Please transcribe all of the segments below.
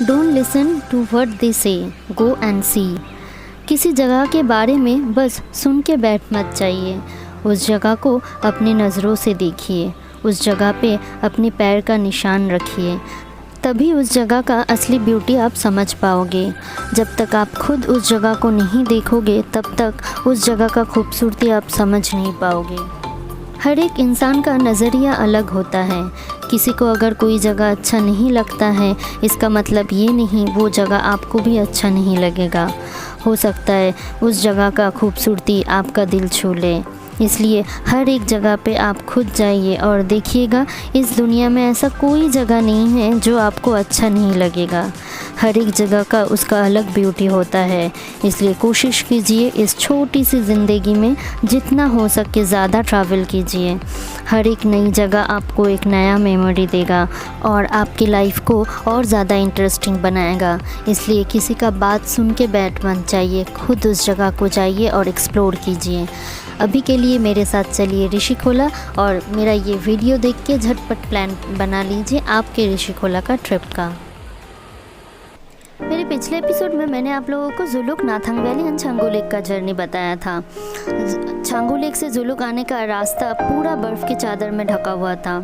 Don't listen to what they say, go and सी। किसी जगह के बारे में बस सुन के बैठ मत जाइए, उस जगह को अपनी नज़रों से देखिए, उस जगह पे अपने पैर का निशान रखिए, तभी उस जगह का असली ब्यूटी आप समझ पाओगे। जब तक आप खुद उस जगह को नहीं देखोगे तब तक उस जगह का खूबसूरती आप समझ नहीं पाओगे। हर एक इंसान का नज़रिया अलग होता है। किसी को अगर कोई जगह अच्छा नहीं लगता है, इसका मतलब ये नहीं वो जगह आपको भी अच्छा नहीं लगेगा। हो सकता है उस जगह का खूबसूरती आपका दिल छू ले। इसलिए हर एक जगह पे आप खुद जाइए और देखिएगा, इस दुनिया में ऐसा कोई जगह नहीं है जो आपको अच्छा नहीं लगेगा। हर एक जगह का उसका अलग ब्यूटी होता है। इसलिए कोशिश कीजिए इस छोटी सी ज़िंदगी में जितना हो सके ज़्यादा ट्रैवल कीजिए। हर एक नई जगह आपको एक नया मेमोरी देगा और आपकी लाइफ को और ज़्यादा इंटरेस्टिंग बनाएगा। इसलिए किसी का बात सुन के बैठ मत जाइए, खुद उस जगह को जाइए और एक्सप्लोर कीजिए। अभी के लिए मेरे साथ चलिए ऋषिखोला और मेरा ये वीडियो देख के झटपट प्लान बना लीजिए आपके ऋषिखोला का ट्रिप का। मेरे पिछले एपिसोड में मैंने आप लोगों को Zuluk, Nathang valley and Changu lake का जर्नी बताया था। छंगू लेक से जुलुक आने का रास्ता पूरा बर्फ़ की चादर में ढका हुआ था।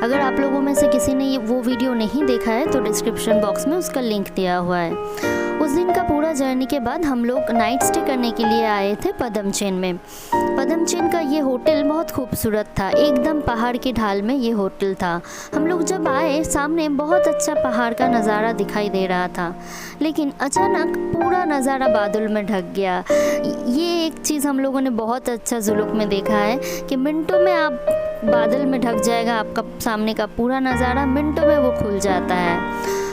अगर आप लोगों में से किसी ने वो वीडियो नहीं देखा है तो डिस्क्रिप्शन बॉक्स में उसका लिंक दिया हुआ है। उस दिन का पूरा जर्नी के बाद हम लोग नाइट स्टे करने के लिए आए थे पदमचेन में। पदमचेन का ये होटल बहुत खूबसूरत था, एकदम पहाड़ की ढाल में ये होटल था। हम लोग जब आए सामने बहुत अच्छा पहाड़ का नज़ारा दिखाई दे रहा था, लेकिन अचानक पूरा नज़ारा बादल में ढक गया। ये एक चीज़ हम लोगों ने बहुत अच्छा जुलुक में देखा है कि मिनटों में आप बादल में ढक जाएगा, आपका सामने का पूरा नज़ारा मिनटों में वो खुल जाता है।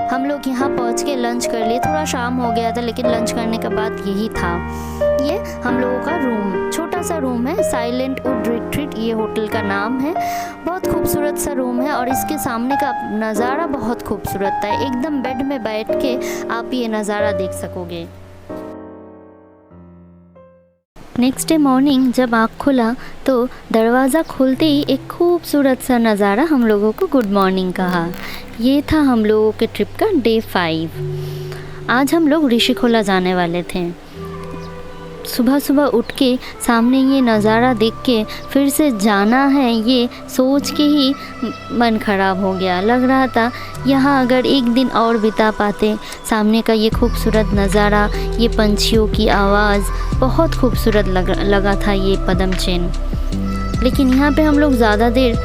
हम लोग यहाँ पहुँच के लंच कर लिए। थोड़ा शाम हो गया था लेकिन लंच करने के बाद यही था। ये हम लोगों का रूम, छोटा सा रूम है, साइलेंट वुड रिट्रीट ये होटल का नाम है। बहुत खूबसूरत सा रूम है और इसके सामने का नज़ारा बहुत खूबसूरत था। एकदम बेड में बैठ के आप ये नज़ारा देख सकोगे। नेक्स्ट डे मॉर्निंग जब आँख खुला तो दरवाज़ा खुलते ही एक खूबसूरत सा नज़ारा हम लोगों को गुड मॉर्निंग कहा। ये था हम लोगों के ट्रिप का डे 5। आज हम लोग ऋषिखोला जाने वाले थे। सुबह सुबह उठ के सामने ये नज़ारा देख के फिर से जाना है, ये सोच के ही मन ख़राब हो गया। लग रहा था यहाँ अगर एक दिन और बिता पाते। सामने का ये खूबसूरत नज़ारा, ये पंछियों की आवाज़ बहुत खूबसूरत लगा था ये पदमचेन। लेकिन यहाँ पे हम लोग ज़्यादा देर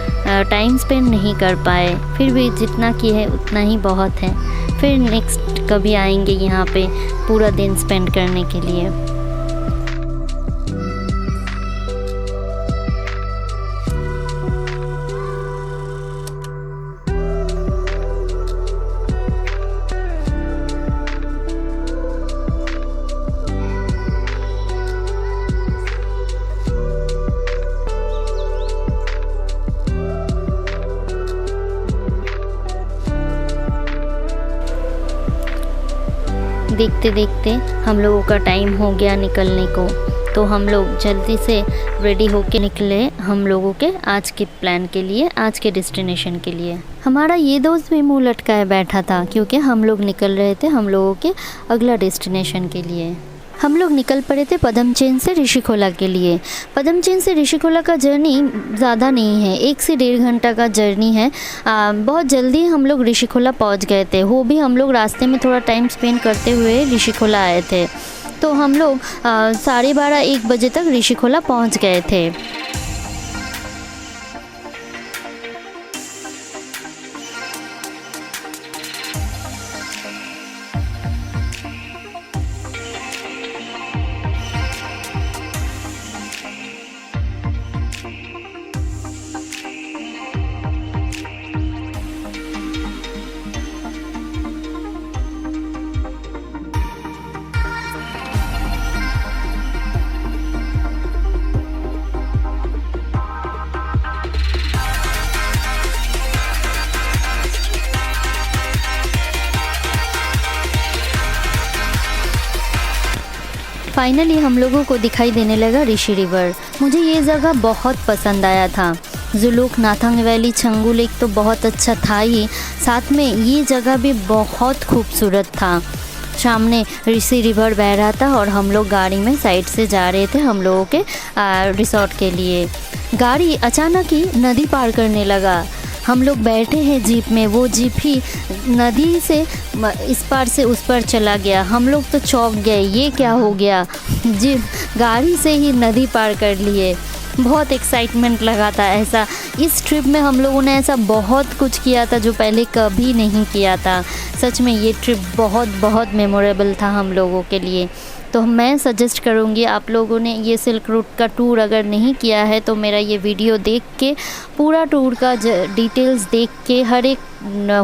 टाइम स्पेंड नहीं कर पाए। फिर भी जितना किए है उतना ही बहुत है। फिर नेक्स्ट कभी आएंगे यहाँ पे पूरा दिन स्पेंड करने के लिए। देखते देखते हम लोगों का टाइम हो गया निकलने को, तो हम लोग जल्दी से रेडी होके निकले हम लोगों के आज के प्लान के लिए, आज के डेस्टिनेशन के लिए। हमारा ये दोस्त भी मुंह लटकाए बैठा था क्योंकि हम लोग निकल रहे थे हम लोगों के अगला डेस्टिनेशन के लिए। हम लोग निकल पड़े थे पदमचेन से ऋषिखोला के लिए। पदमचेन से ऋषिखोला का जर्नी ज़्यादा नहीं है, 1 से 1.5 घंटा का जर्नी है। बहुत जल्दी हम लोग ऋषिखोला पहुंच गए थे। वो भी हम लोग रास्ते में थोड़ा टाइम स्पेंड करते हुए ऋषिखोला आए थे। तो हम लोग 12:30-1 बजे तक ऋषिखोला पहुंच गए थे। फाइनली हम लोगों को दिखाई देने लगा ऋषि रिवर। मुझे ये जगह बहुत पसंद आया था। जुलूक, नाथंग वैली, छंगू लेक तो बहुत अच्छा था ही, साथ में ये जगह भी बहुत खूबसूरत था। सामने ऋषि रिवर बह रहा था और हम लोग गाड़ी में साइड से जा रहे थे हम लोगों के रिसोर्ट के लिए। गाड़ी अचानक ही नदी पार करने लगा। हम लोग बैठे हैं जीप में, वो जीप ही नदी से इस पार से उस पार चला गया। हम लोग तो चौंक गए, ये क्या हो गया, जीप गाड़ी से ही नदी पार कर लिए। बहुत एक्साइटमेंट लगा था। ऐसा इस ट्रिप में हम लोगों ने ऐसा बहुत कुछ किया था जो पहले कभी नहीं किया था। सच में ये ट्रिप बहुत बहुत मेमोरेबल था हम लोगों के लिए। तो मैं सजेस्ट करूँगी आप लोगों ने ये सिल्क रूट का टूर अगर नहीं किया है तो मेरा ये वीडियो देख के, पूरा टूर का डिटेल्स देख के, हर एक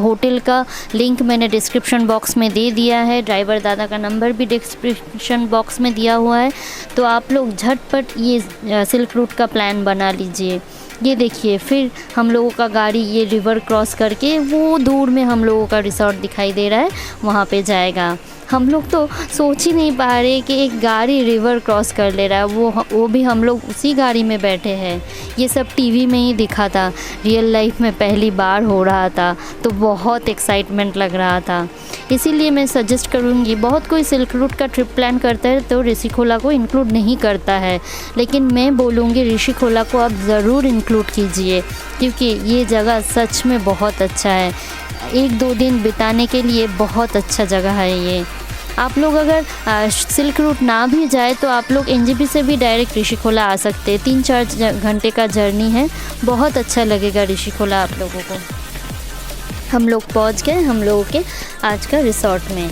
होटल का लिंक मैंने डिस्क्रिप्शन बॉक्स में दे दिया है, ड्राइवर दादा का नंबर भी डिस्क्रिप्शन बॉक्स में दिया हुआ है। तो आप लोग झटपट ये सिल्क रूट का प्लान बना लीजिए। ये देखिए, फिर हम लोगों का गाड़ी ये रिवर क्रॉस करके वो दूर में हम लोगों का रिसोर्ट दिखाई दे रहा है, वहाँ पे जाएगा। हम लोग तो सोच ही नहीं पा रहे कि एक गाड़ी रिवर क्रॉस कर ले रहा है, वो भी हम लोग उसी गाड़ी में बैठे हैं। ये सब टीवी में ही दिखा था, रियल लाइफ में पहली बार हो रहा था, तो बहुत एक्साइटमेंट लग रहा था। इसीलिए मैं सजेस्ट करूँगी, बहुत कोई सिल्क रूट का ट्रिप प्लान करता है तो ऋषिखोला को इंक्लूड नहीं करता है, लेकिन मैं बोलूँगी ऋषिखोला को आप ज़रूर इंक्लूड कीजिए, क्योंकि ये जगह सच में बहुत अच्छा है। 1-2 दिन बिताने के लिए बहुत अच्छा जगह है ये। आप लोग अगर सिल्क रूट ना भी जाए तो आप लोग एनजेपी से भी डायरेक्ट ऋषिखोला आ सकते हैं। 3-4 घंटे का जर्नी है, बहुत अच्छा लगेगा ऋषिखोला आप लोगों को। हम लोग पहुंच गए हम लोगों के आज का रिसोर्ट में।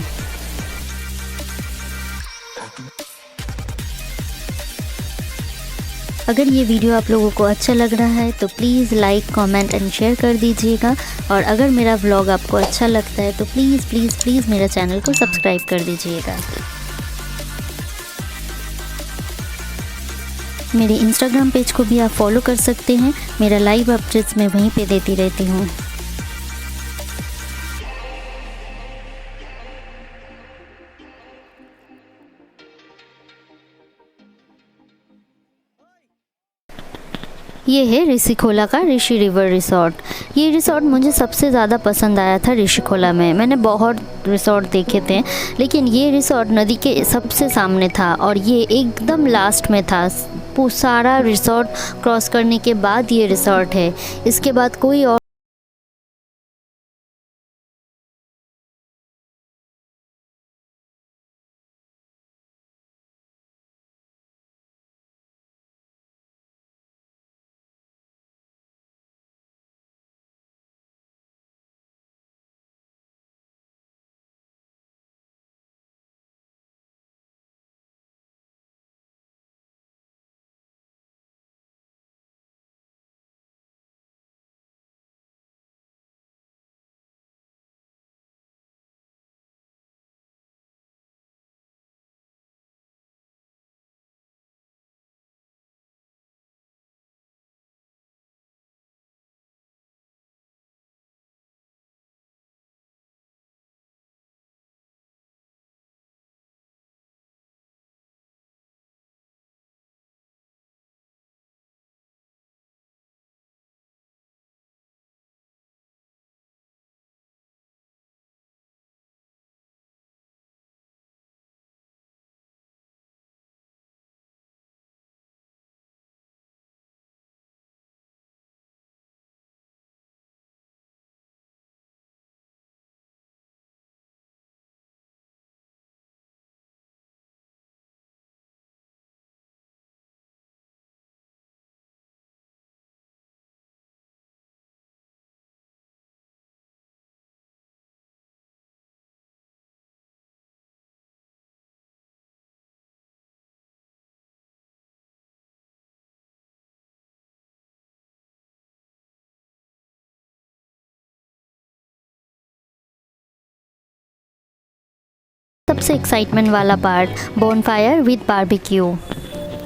अगर ये वीडियो आप लोगों को अच्छा लग रहा है तो please like, comment and share कर दीजिएगा। और अगर मेरा व्लॉग आपको अच्छा लगता है तो प्लीज़ प्लीज़ प्लीज़ मेरा चैनल को सब्सक्राइब कर दीजिएगा। मेरे इंस्टाग्राम पेज को भी आप फॉलो कर सकते हैं, मेरा लाइव अपडेट्स मैं वहीं पे देती रहती हूँ। ये है ऋषिखोला का ऋषि रिवर रिसोर्ट। ये रिसोर्ट मुझे सबसे ज़्यादा पसंद आया था ऋषिखोला में। मैंने बहुत रिसोर्ट देखे थे, लेकिन ये रिसोर्ट नदी के सबसे सामने था और ये एकदम लास्ट में था। सारा रिसोर्ट क्रॉस करने के बाद ये रिसोर्ट है, इसके बाद कोई और सबसे एक्साइटमेंट वाला पार्ट, बोनफायर विद बारबेक्यू।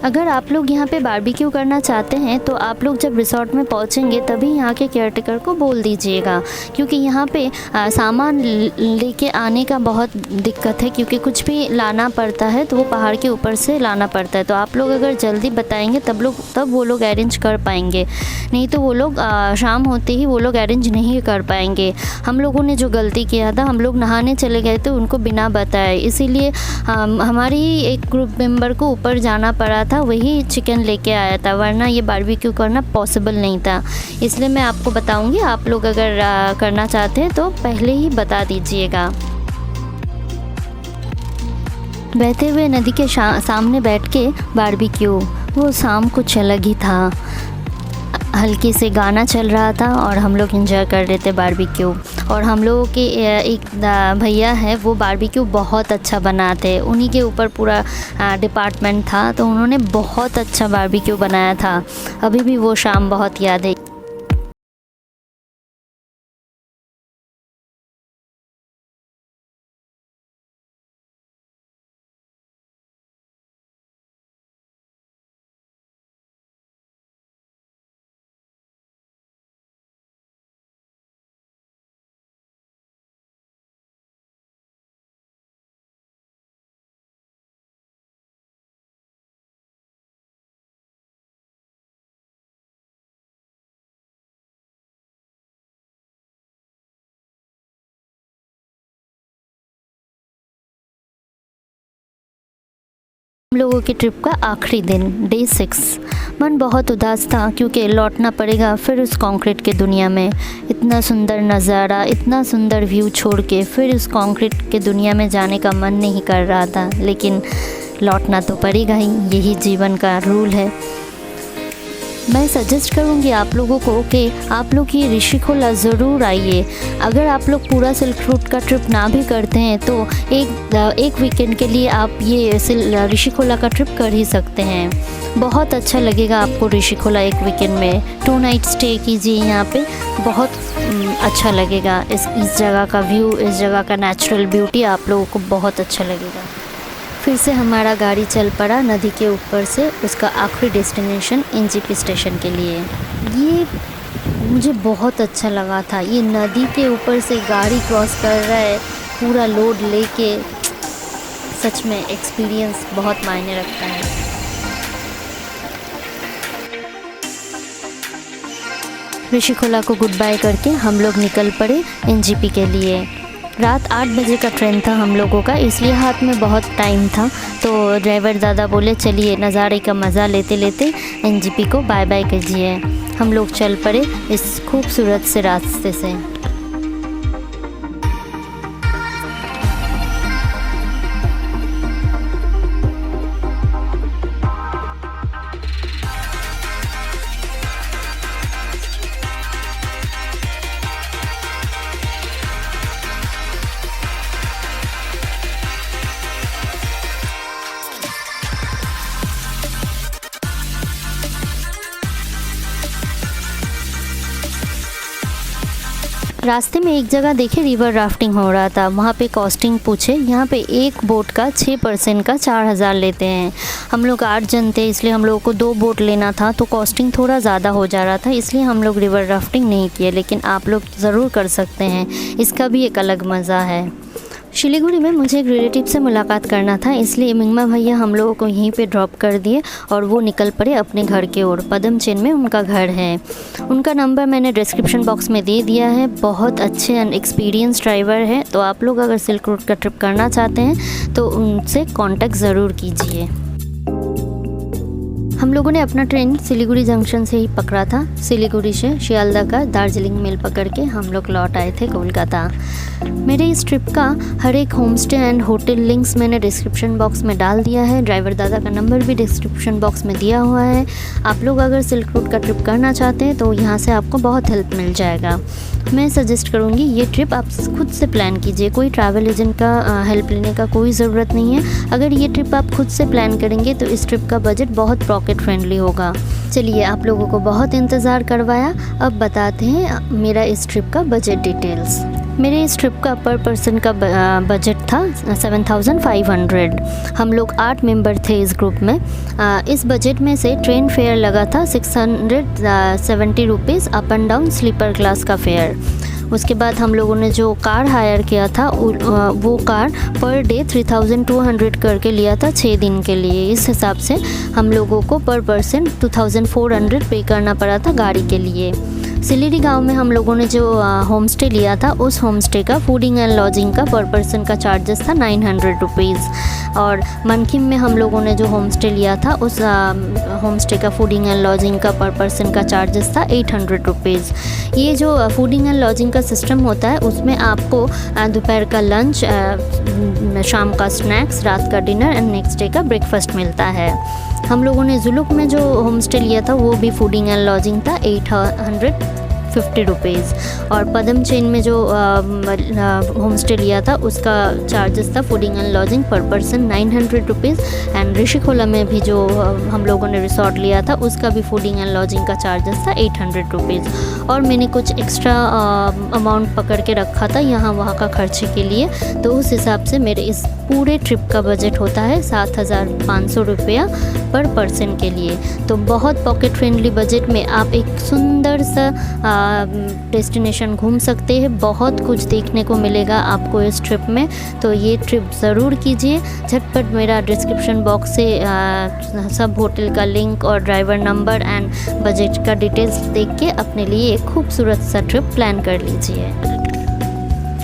अगर आप लोग यहाँ पे बारबेक्यू करना चाहते हैं तो आप लोग जब रिसॉर्ट में पहुँचेंगे तभी यहाँ के केयरटेकर को बोल दीजिएगा, क्योंकि यहाँ पे सामान लेके आने का बहुत दिक्कत है, क्योंकि कुछ भी लाना पड़ता है तो वो पहाड़ के ऊपर से लाना पड़ता है। तो आप लोग अगर जल्दी बताएंगे तब वो लोग अरेंज कर पाएंगे, नहीं तो वो लोग शाम होते ही वो लोग अरेंज नहीं कर पाएंगे। हम लोगों ने जो गलती किया था, हम लोग नहाने चले गए थे उनको बिना बताए, इसीलिए हमारी एक ग्रुप मेंबर को ऊपर जाना पड़ा था, वही चिकन लेके आया था, वरना ये बारबेक्यू करना पॉसिबल नहीं था। इसलिए मैं आपको बताऊंगी, आप लोग अगर करना चाहते हैं तो पहले ही बता दीजिएगा। बहते हुए नदी के सामने बैठ के बारबेक्यू, वो शाम कुछ अलग ही था। हल्के से गाना चल रहा था और हम लोग एंजॉय कर रहे थे बारबेक्यू। और हम लोगों के एक भैया है, वो बारबेक्यू बहुत अच्छा बनाते, उन्हीं के ऊपर पूरा डिपार्टमेंट था, तो उन्होंने बहुत अच्छा बारबेक्यू बनाया था। अभी भी वो शाम बहुत याद है। हम लोगों की ट्रिप का आखिरी दिन, डे 6। मन बहुत उदास था क्योंकि लौटना पड़ेगा फिर उस कंक्रीट के दुनिया में। इतना सुंदर नज़ारा, इतना सुंदर व्यू छोड़ के फिर उस कंक्रीट के दुनिया में जाने का मन नहीं कर रहा था, लेकिन लौटना तो पड़ेगा ही, यही जीवन का रूल है। मैं सजेस्ट करूँगी आप लोगों को कि आप लोग ये ऋषिकोला ज़रूर आइए। अगर आप लोग पूरा सिल्क रूट का ट्रिप ना भी करते हैं तो एक वीकेंड के लिए आप ये ऋषिकोला का ट्रिप कर ही सकते हैं। बहुत अच्छा लगेगा आपको ऋषिकोला एक वीकेंड में। 2 नाइट स्टे कीजिए यहाँ पे, बहुत अच्छा लगेगा। इस जगह का व्यू, इस जगह का नेचुरल ब्यूटी आप लोगों को बहुत अच्छा लगेगा। फिर से हमारा गाड़ी चल पड़ा नदी के ऊपर से उसका आखिरी डेस्टिनेशन एनजेपी स्टेशन के लिए। ये मुझे बहुत अच्छा लगा था, ये नदी के ऊपर से गाड़ी क्रॉस कर रहा है पूरा लोड लेके, सच में एक्सपीरियंस बहुत मायने रखता है। ऋषिकोला को गुड बाय करके हम लोग निकल पड़े एनजेपी के लिए। रात 8 बजे का ट्रेन था हम लोगों का, इसलिए हाथ में बहुत टाइम था, तो ड्राइवर दादा बोले चलिए नज़ारे का मज़ा लेते लेते एनजेपी को बाय बाय कीजिए। हम लोग चल पड़े इस खूबसूरत से रास्ते से। रास्ते में एक जगह देखे रिवर राफ्टिंग हो रहा था, वहाँ पे कॉस्टिंग पूछे, यहाँ पे एक बोट का 6% का 4000 लेते हैं। हम लोग 8 जन थे, इसलिए हम लोगों को 2 बोट लेना था, तो कॉस्टिंग थोड़ा ज़्यादा हो जा रहा था, इसलिए हम लोग रिवर राफ्टिंग नहीं किए। लेकिन आप लोग ज़रूर कर सकते हैं, इसका भी एक अलग मज़ा है। शिलीगुड़ी में मुझे एक रिलेटिव से मुलाकात करना था, इसलिए मिंगमा भैया हम लोगों को यहीं पे ड्रॉप कर दिए और वो निकल पड़े अपने घर की ओर। पदमचेन में उनका घर है। उनका नंबर मैंने डिस्क्रिप्शन बॉक्स में दे दिया है। बहुत अच्छे एंड एक्सपीरियंस ड्राइवर है, तो आप लोग अगर सिल्क रूट का ट्रिप करना चाहते हैं तो उनसे कॉन्टेक्ट ज़रूर कीजिए। हम लोगों ने अपना ट्रेन सिलीगुड़ी जंक्शन से ही पकड़ा था। सिलीगुड़ी से शियालदा का दार्जिलिंग मेल पकड़ के हम लोग लौट आए थे कोलकाता। मेरे इस ट्रिप का हर एक home stay and hotel links मैंने डिस्क्रिप्शन बॉक्स में डाल दिया है। ड्राइवर दादा का नंबर भी डिस्क्रिप्शन बॉक्स में दिया हुआ है। आप लोग अगर सिल्क रूट का ट्रिप करना चाहते हैं तो यहाँ से आपको बहुत हेल्प मिल जाएगा। मैं सजेस्ट करूँगी ये ट्रिप आप खुद से प्लान कीजिए, कोई ट्रैवल एजेंट का हेल्प लेने का कोई ज़रूरत नहीं है। अगर ये ट्रिप आप खुद से प्लान करेंगे तो इस ट्रिप का बजट बहुत पॉकेट फ्रेंडली होगा। चलिए, आप लोगों को बहुत इंतज़ार करवाया, अब बताते हैं मेरा इस ट्रिप का बजट डिटेल्स। मेरे इस ट्रिप का पर पर्सन का बजट था 7,500। हम लोग 8 मेंबर थे इस ग्रुप में। इस बजट में से ट्रेन फेयर लगा था 670 rupees up and down sleeper class का फेयर। उसके बाद हम लोगों ने जो कार हायर किया था वो कार पर डे 3,200 करके लिया था 6 दिन के लिए। इस हिसाब से हम लोगों को पर पर्सन 2,400 पे करना पड़ा था गाड़ी के लिए। सिलीरी गांव में हम लोगों ने जो होम स्टे लिया था उस होम स्टे का फूडिंग एंड लॉजिंग का पर पर्सन का चार्जेस था 900 रुपीज़। और मनकिम में हम लोगों ने जो होम स्टे लिया था उस होम स्टे का फूडिंग एंड लॉजिंग का पर पर्सन का चार्जेस था 800 रुपीज़। ये जो फूडिंग एंड लॉजिंग का सिस्टम होता है उसमें आपको दोपहर का लंच, शाम का स्नैक्स, रात का डिनर एंड नेक्स्ट डे का ब्रेकफास्ट मिलता है। हम लोगों ने जुलुक में जो होम स्टे लिया था वो भी फूडिंग एंड लॉजिंग था 850 रुपीज़। और पदम चेन में जो होम स्टे लिया था उसका चार्जेस था फूडिंग एंड लॉजिंग पर पर्सन 900 रुपीज़। एंड ऋषिकोला में भी जो हम लोगों ने रिसोर्ट लिया था उसका भी फूडिंग एंड लॉजिंग का चार्जेस था 800 रुपीज़। और मैंने कुछ एक्स्ट्रा अमाउंट पकड़ के रखा था यहाँ वहाँ का खर्चे के लिए, तो उस हिसाब से मेरे इस पूरे ट्रिप का बजट होता है 7,500 रुपया पर पर्सन के लिए। तो बहुत पॉकेट फ्रेंडली बजट में आप एक सुंदर सा डेस्टिनेशन घूम सकते हैं। बहुत कुछ देखने को मिलेगा आपको इस ट्रिप में, तो ये ट्रिप ज़रूर कीजिए। झटपट मेरा डिस्क्रिप्शन बॉक्स से सब होटल का लिंक और ड्राइवर नंबर एंड बजट का डिटेल्स देख के अपने लिए एक खूबसूरत सा ट्रिप प्लान कर लीजिए।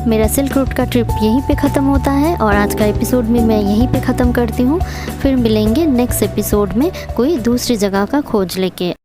मेरा सिल्क रूट का ट्रिप यहीं पे ख़त्म होता है और आज का एपिसोड भी मैं यहीं पे ख़त्म करती हूँ। फिर मिलेंगे नेक्स्ट एपिसोड में कोई दूसरी जगह का खोज लेके।